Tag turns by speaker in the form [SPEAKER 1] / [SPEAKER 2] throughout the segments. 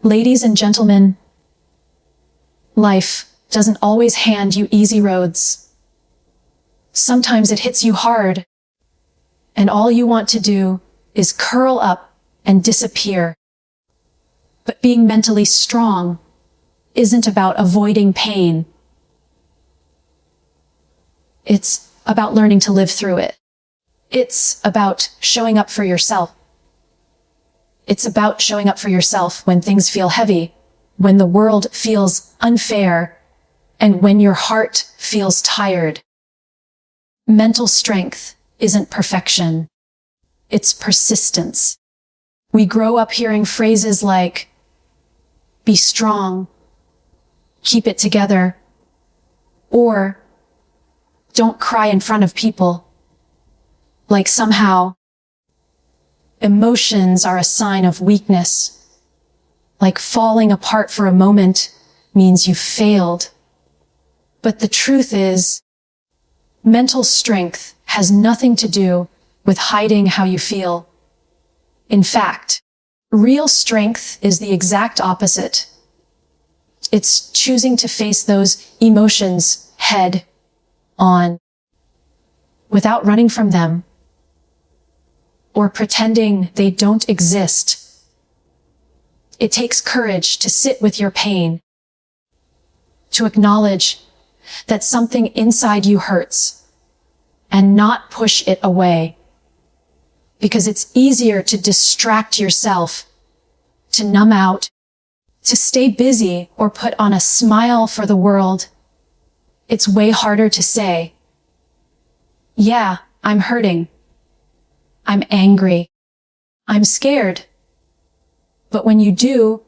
[SPEAKER 1] Ladies and gentlemen, life doesn't always hand you easy roads. Sometimes it hits you hard, and all you want to do is curl up and disappear. But being mentally strong isn't about avoiding pain. It's about learning to live through it. It's about showing up for yourself. It's about showing up for yourself when things feel heavy, when the world feels unfair, and when your heart feels tired. Mental strength isn't perfection. It's persistence. We grow up hearing phrases like, be strong, keep it together, or don't cry in front of people. Like somehow, emotions are a sign of weakness. Like falling apart for a moment means you failed. But the truth is, mental strength has nothing to do with hiding how you feel. In fact, real strength is the exact opposite. It's choosing to face those emotions head on, without running from them or pretending they don't exist. It takes courage to sit with your pain, to acknowledge that something inside you hurts, and not push it away. Because it's easier to distract yourself, to numb out, to stay busy or put on a smile for the world. It's way harder to say, yeah, I'm hurting. I'm angry. I'm scared. But when you do,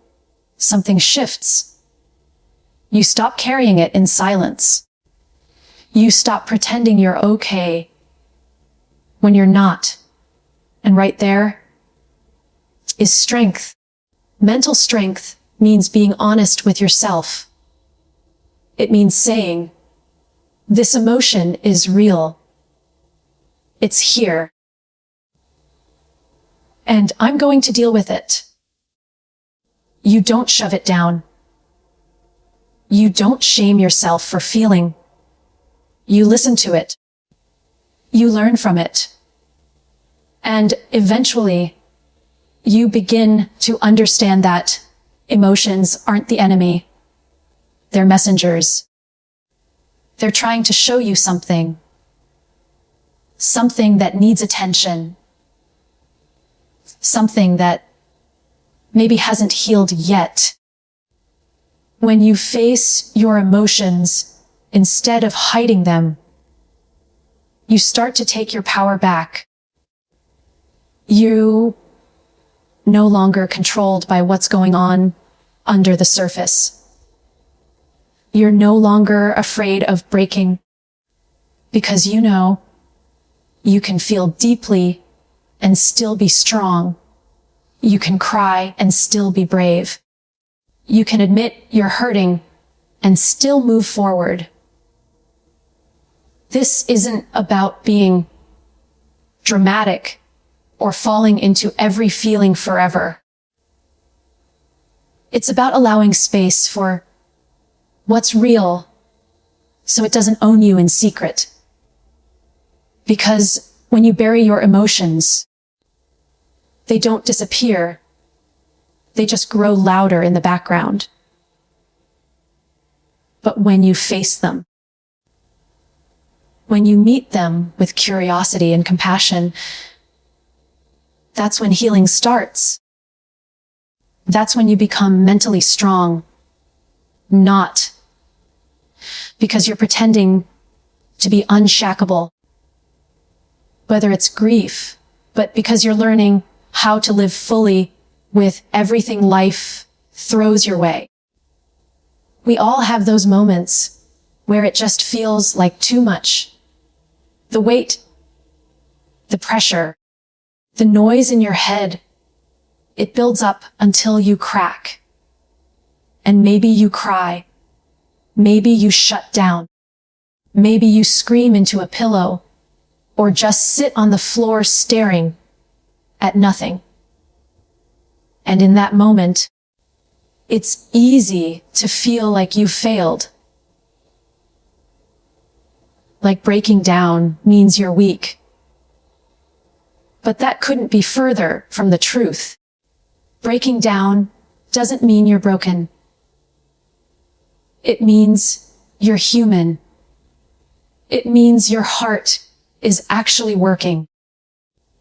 [SPEAKER 1] something shifts. You stop carrying it in silence. You stop pretending you're okay when you're not. And right there is strength. Mental strength means being honest with yourself. It means saying, this emotion is real. It's here. And I'm going to deal with it. You don't shove it down. You don't shame yourself for feeling. You listen to it. You learn from it. And eventually, you begin to understand that emotions aren't the enemy. They're messengers. They're trying to show you something. Something that needs attention. Something that maybe hasn't healed yet. When you face your emotions, instead of hiding them, you start to take your power back. You no longer controlled by what's going on under the surface. You're no longer afraid of breaking because you know you can feel deeply and still be strong. You can cry and still be brave. You can admit you're hurting and still move forward. This isn't about being dramatic or falling into every feeling forever. It's about allowing space for what's real so it doesn't own you in secret. Because when you bury your emotions, they don't disappear. They just grow louder in the background. But when you face them, when you meet them with curiosity and compassion, that's when healing starts. That's when you become mentally strong. Not because you're pretending to be unshackable, whether it's grief, but because you're learning how to live fully with everything life throws your way. We all have those moments where it just feels like too much. The weight, the pressure, the noise in your head, it builds up until you crack. And maybe you cry. Maybe you shut down. Maybe you scream into a pillow or just sit on the floor staring at nothing. And in that moment, It's easy to feel like you failed. Like breaking down means you're weak. But that couldn't be further from the truth. Breaking down doesn't mean you're broken. It means you're human. It means your heart is actually working.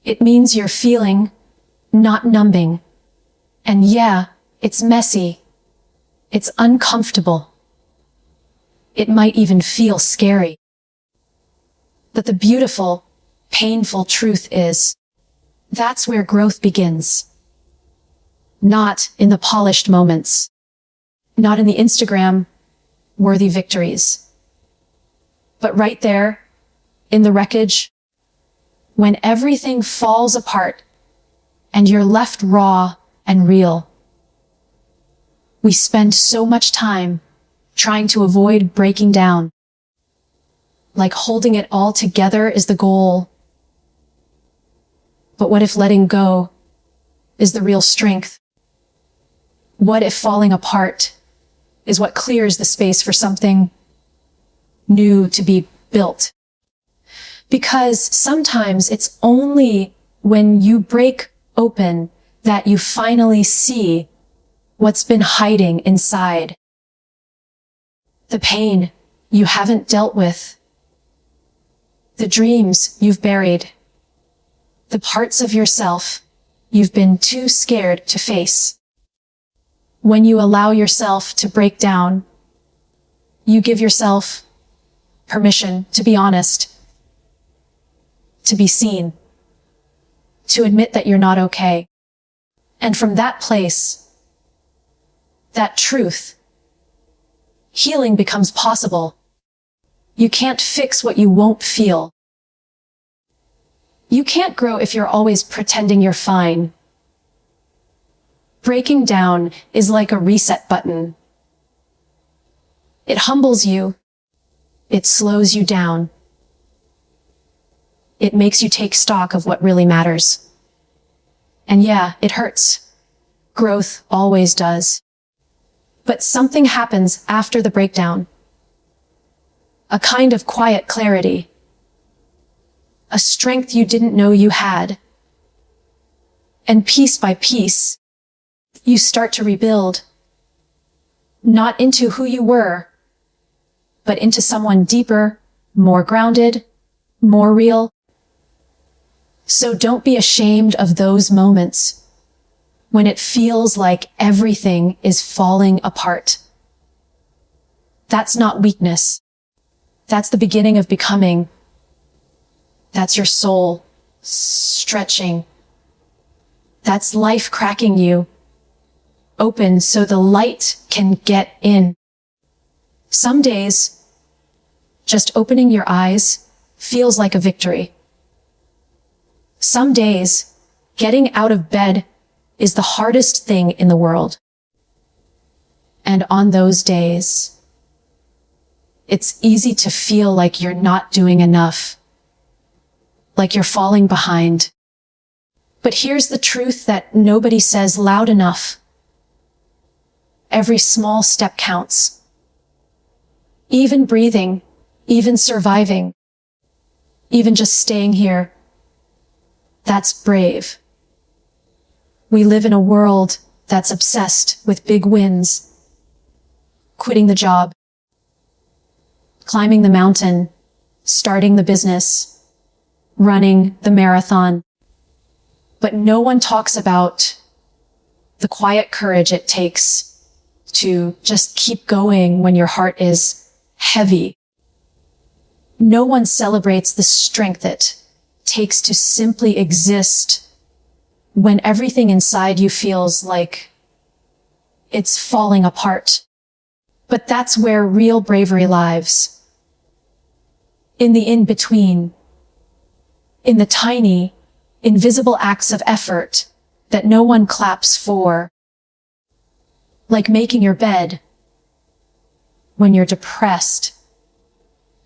[SPEAKER 1] It means you're feeling, not numbing. And yeah, it's messy. It's uncomfortable. It might even feel scary. But the beautiful, painful truth is, that's where growth begins. Not in the polished moments. Not in the Instagram-worthy victories. But right there, in the wreckage, when everything falls apart and you're left raw and real. We spend so much time trying to avoid breaking down. Like holding it all together is the goal. But what if letting go is the real strength? What if falling apart is what clears the space for something new to be built? Because sometimes it's only when you break open that you finally see what's been hiding inside. The pain you haven't dealt with. The dreams you've buried. The parts of yourself you've been too scared to face. When you allow yourself to break down, you give yourself permission to be honest, to be seen, to admit that you're not okay. And from that place, that truth, healing becomes possible. You can't fix what you won't feel. You can't grow if you're always pretending you're fine. Breaking down is like a reset button. It humbles you. It slows you down. It makes you take stock of what really matters. And yeah, it hurts. Growth always does. But something happens after the breakdown. A kind of quiet clarity. A strength you didn't know you had. And piece by piece, you start to rebuild. Not into who you were, but into someone deeper, more grounded, more real. So don't be ashamed of those moments when it feels like everything is falling apart. That's not weakness. That's the beginning of becoming. That's your soul stretching. That's life cracking you open so the light can get in. Some days, just opening your eyes feels like a victory. Some days, getting out of bed is the hardest thing in the world. And on those days, it's easy to feel like you're not doing enough, like you're falling behind. But here's the truth that nobody says loud enough. Every small step counts. Even breathing, even surviving, even just staying here. That's brave. We live in a world that's obsessed with big wins. Quitting the job, climbing the mountain, starting the business, running the marathon. But no one talks about the quiet courage it takes to just keep going when your heart is heavy. No one celebrates the strength it takes to simply exist when everything inside you feels like it's falling apart. But that's where real bravery lives. In the in-between. In the tiny, invisible acts of effort that no one claps for. Like making your bed when you're depressed.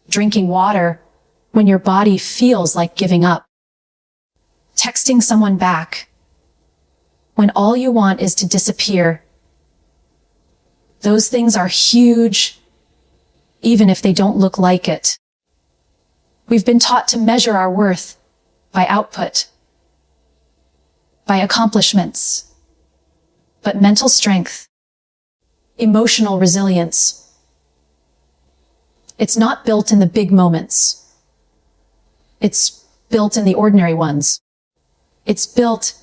[SPEAKER 1] Drinking water when your body feels like giving up. Texting someone back when all you want is to disappear. Those things are huge, even if they don't look like it. We've been taught to measure our worth by output, by accomplishments. But mental strength, emotional resilience, it's not built in the big moments. It's built in the ordinary ones. It's built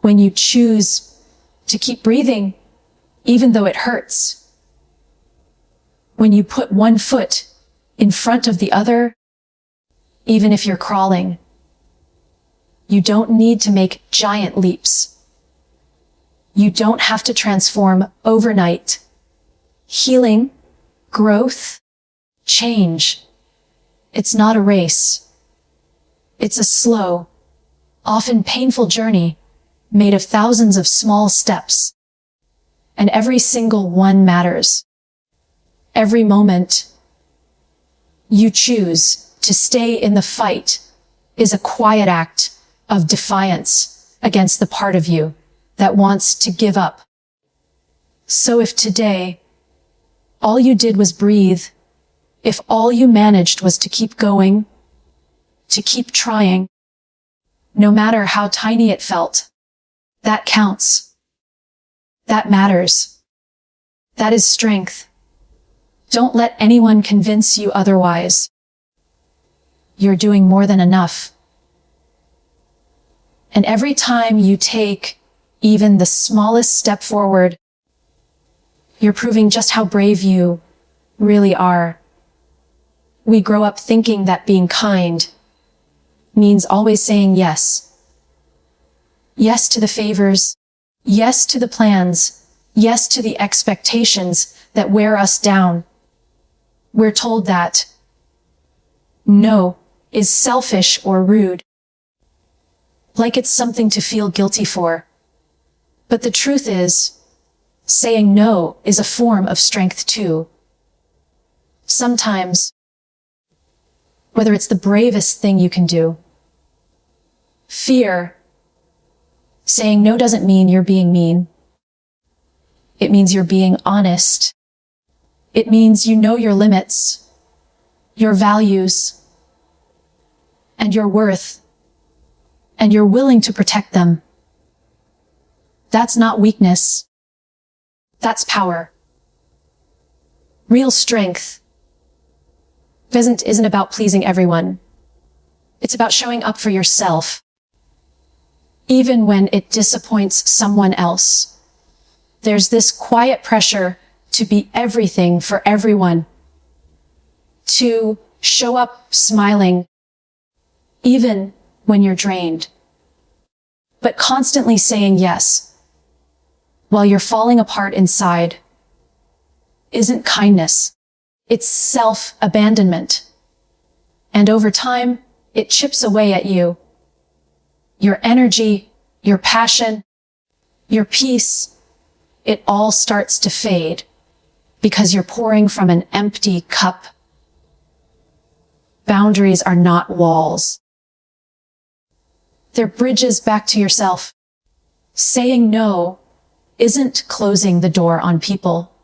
[SPEAKER 1] when you choose to keep breathing, even though it hurts. When you put one foot in front of the other, even if you're crawling. You don't need to make giant leaps. You don't have to transform overnight. Healing, growth, change. It's not a race. It's a slow, often painful journey made of thousands of small steps. And every single one matters. Every moment you choose to stay in the fight is a quiet act of defiance against the part of you that wants to give up. So if today all you did was breathe, if all you managed was to keep going, to keep trying, no matter how tiny it felt, that counts. That matters. That is strength. Don't let anyone convince you otherwise. You're doing more than enough. And every time you take even the smallest step forward, you're proving just how brave you really are. We grow up thinking that being kind means always saying yes. Yes to the favors, yes to the plans, yes to the expectations that wear us down. We're told that no is selfish or rude, like it's something to feel guilty for. But the truth is, saying no is a form of strength too. Sometimes, whether it's the bravest thing you can do, fear, saying no doesn't mean you're being mean. It means you're being honest. It means you know your limits, your values, and your worth, and you're willing to protect them. That's not weakness. That's power. Real strength isn't about pleasing everyone. It's about showing up for yourself, even when it disappoints someone else. There's this quiet pressure to be everything for everyone, to show up smiling, even when you're drained. But constantly saying yes, while you're falling apart inside, isn't kindness. It's self-abandonment. And over time, it chips away at you. Your energy, your passion, your peace, it all starts to fade because you're pouring from an empty cup. Boundaries are not walls. They're bridges back to yourself. Saying no isn't closing the door on people.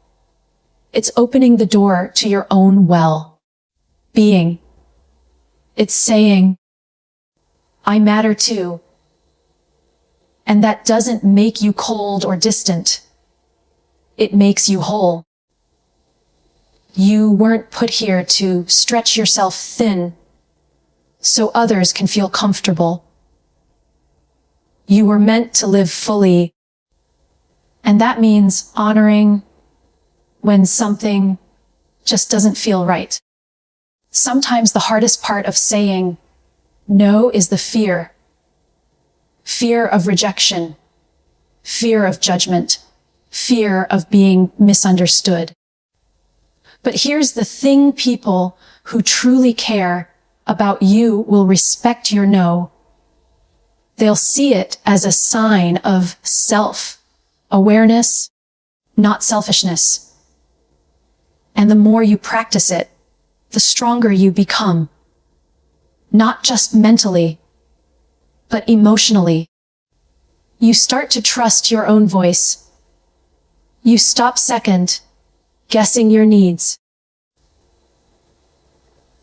[SPEAKER 1] It's opening the door to your own well-being. It's saying, I matter too. And that doesn't make you cold or distant. It makes you whole. You weren't put here to stretch yourself thin so others can feel comfortable. You were meant to live fully. And that means honoring when something just doesn't feel right. Sometimes the hardest part of saying no is the fear. Fear of rejection, fear of judgment, fear of being misunderstood. But here's the thing, people who truly care about you will respect your no. They'll see it as a sign of self-awareness, not selfishness. And the more you practice it, the stronger you become. Not just mentally, but emotionally. You start to trust your own voice. You stop second guessing your needs.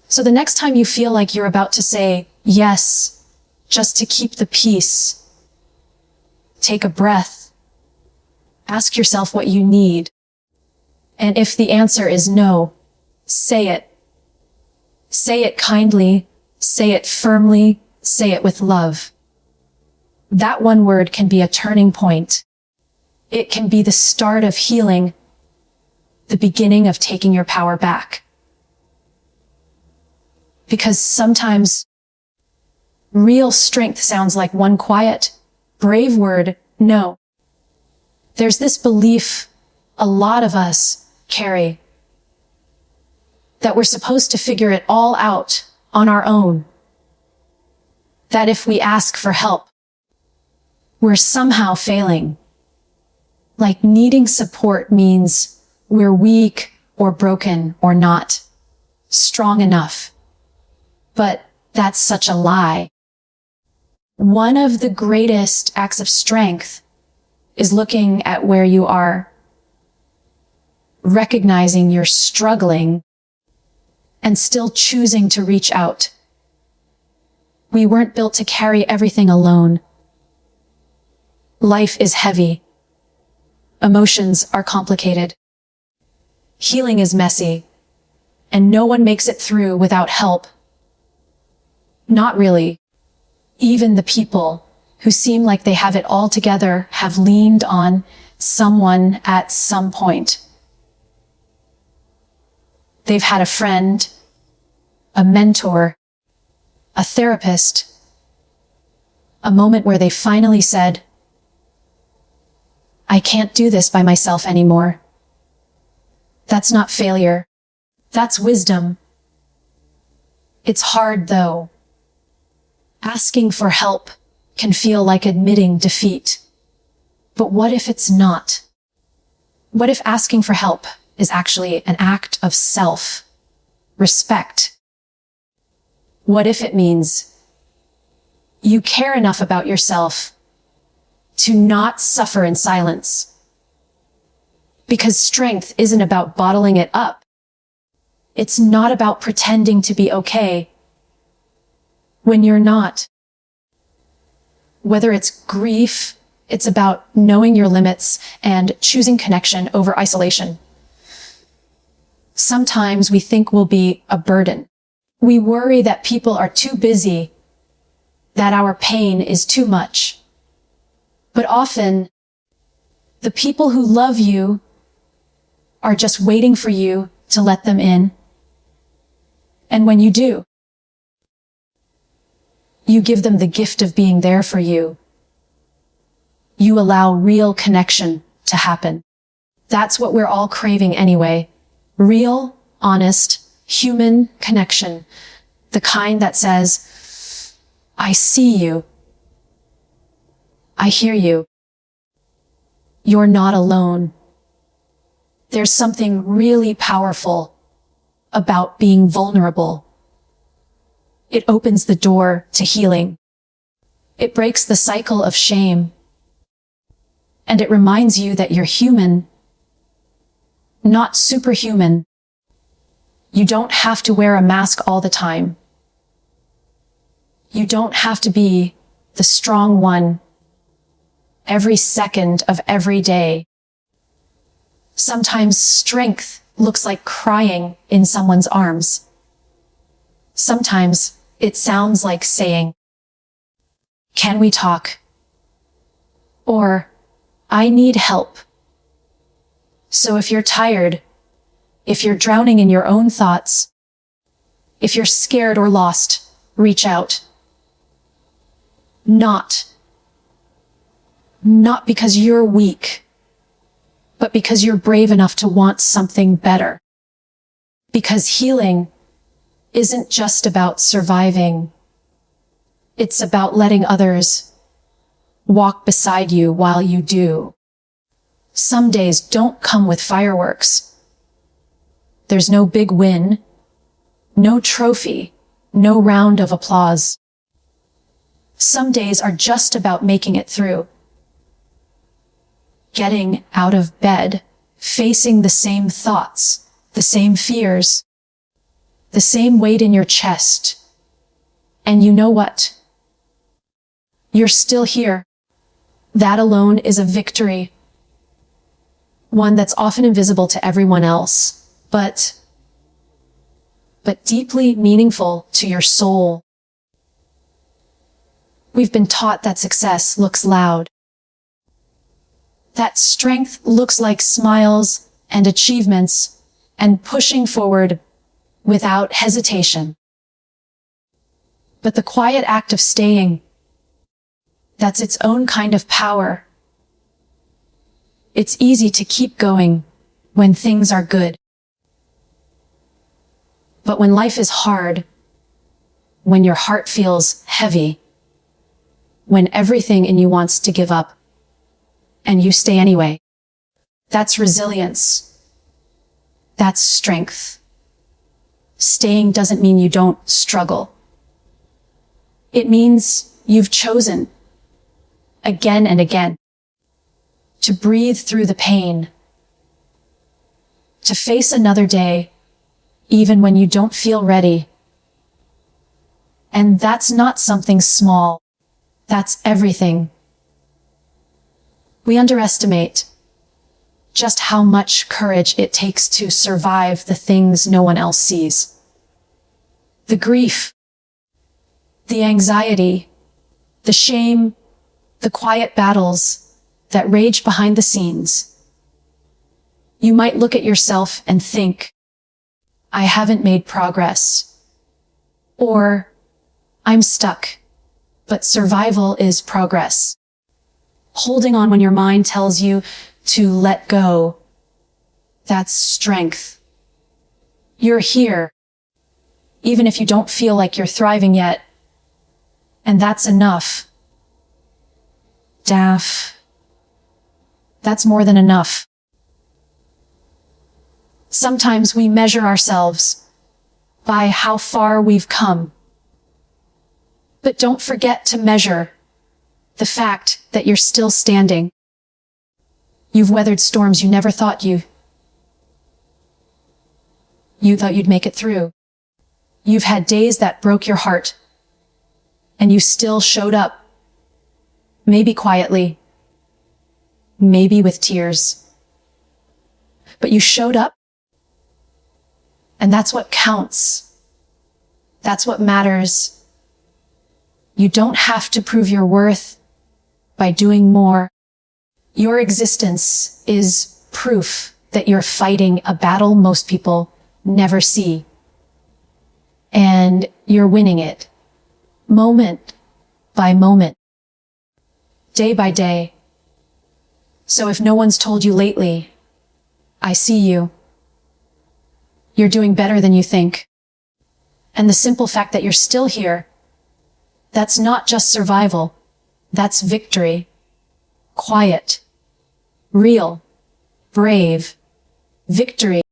[SPEAKER 1] So the next time you feel like you're about to say yes, just to keep the peace, take a breath, ask yourself what you need. And if the answer is no, say it. Say it kindly, say it firmly, say it with love. That one word can be a turning point. It can be the start of healing, the beginning of taking your power back. Because sometimes real strength sounds like one quiet, brave word, no. There's this belief a lot of us carry that we're supposed to figure it all out on our own. That if we ask for help, we're somehow failing. Like needing support means we're weak or broken or not strong enough. But that's such a lie. One of the greatest acts of strength is looking at where you are, recognizing you're struggling, and still choosing to reach out. We weren't built to carry everything alone. Life is heavy. Emotions are complicated. Healing is messy, and no one makes it through without help. Not really. Even the people who seem like they have it all together have leaned on someone at some point. They've had a friend, a mentor, a therapist, a moment where they finally said, I can't do this by myself anymore. That's not failure. That's wisdom. It's hard, though. Asking for help can feel like admitting defeat. But what if it's not? What if asking for help is actually an act of self-respect? What if it means you care enough about yourself to not suffer in silence? Because strength isn't about bottling it up. It's not about pretending to be okay when you're not. Whether it's grief, it's about knowing your limits and choosing connection over isolation. Sometimes we think we'll be a burden. We worry that people are too busy, that our pain is too much. But often, the people who love you are just waiting for you to let them in. And when you do, you give them the gift of being there for you. You allow real connection to happen. That's what we're all craving anyway. Real, honest, human connection. The kind that says, I see you. I hear you. You're not alone. There's something really powerful about being vulnerable. It opens the door to healing. It breaks the cycle of shame. And it reminds you that you're human, not superhuman. You don't have to wear a mask all the time. You don't have to be the strong one every second of every day. Sometimes strength looks like crying in someone's arms. Sometimes it sounds like saying, can we talk? Or, I need help. So if you're tired, if you're drowning in your own thoughts, if you're scared or lost, reach out. Not because you're weak, but because you're brave enough to want something better. Because healing isn't just about surviving. It's about letting others walk beside you while you do. Some days don't come with fireworks. There's no big win, no trophy, no round of applause. Some days are just about making it through. Getting out of bed facing the same thoughts, the same fears, the same weight in your chest. And you know what? You're still here. That alone is a victory. One that's often invisible to everyone else, but deeply meaningful to your soul. We've been taught that success looks loud, that strength looks like smiles and achievements and pushing forward without hesitation. But the quiet act of staying, that's its own kind of power. It's easy to keep going when things are good. But when life is hard, when your heart feels heavy, when everything in you wants to give up, and you stay anyway, that's resilience. That's strength. Staying doesn't mean you don't struggle. It means you've chosen, again and again, to breathe through the pain, to face another day, even when you don't feel ready. And that's not something small. That's everything. We underestimate just how much courage it takes to survive the things no one else sees. The grief, the anxiety, the shame, the quiet battles that rage behind the scenes. You might look at yourself and think, I haven't made progress. Or, I'm stuck. But survival is progress. Holding on when your mind tells you to let go, that's strength. You're here, even if you don't feel like you're thriving yet. And that's enough. Daff. That's more than enough. Sometimes we measure ourselves by how far we've come. But don't forget to measure the fact that you're still standing. You've weathered storms you never thought you thought you'd make it through. You've had days that broke your heart, and you still showed up. Maybe quietly, maybe with tears. But you showed up, and that's what counts. That's what matters. You don't have to prove your worth by doing more. Your existence is proof that you're fighting a battle most people never see. And you're winning it, moment by moment, day by day. So if no one's told you lately, I see you. You're doing better than you think. And the simple fact that you're still here, that's not just survival, that's victory. Quiet, real, brave, victory.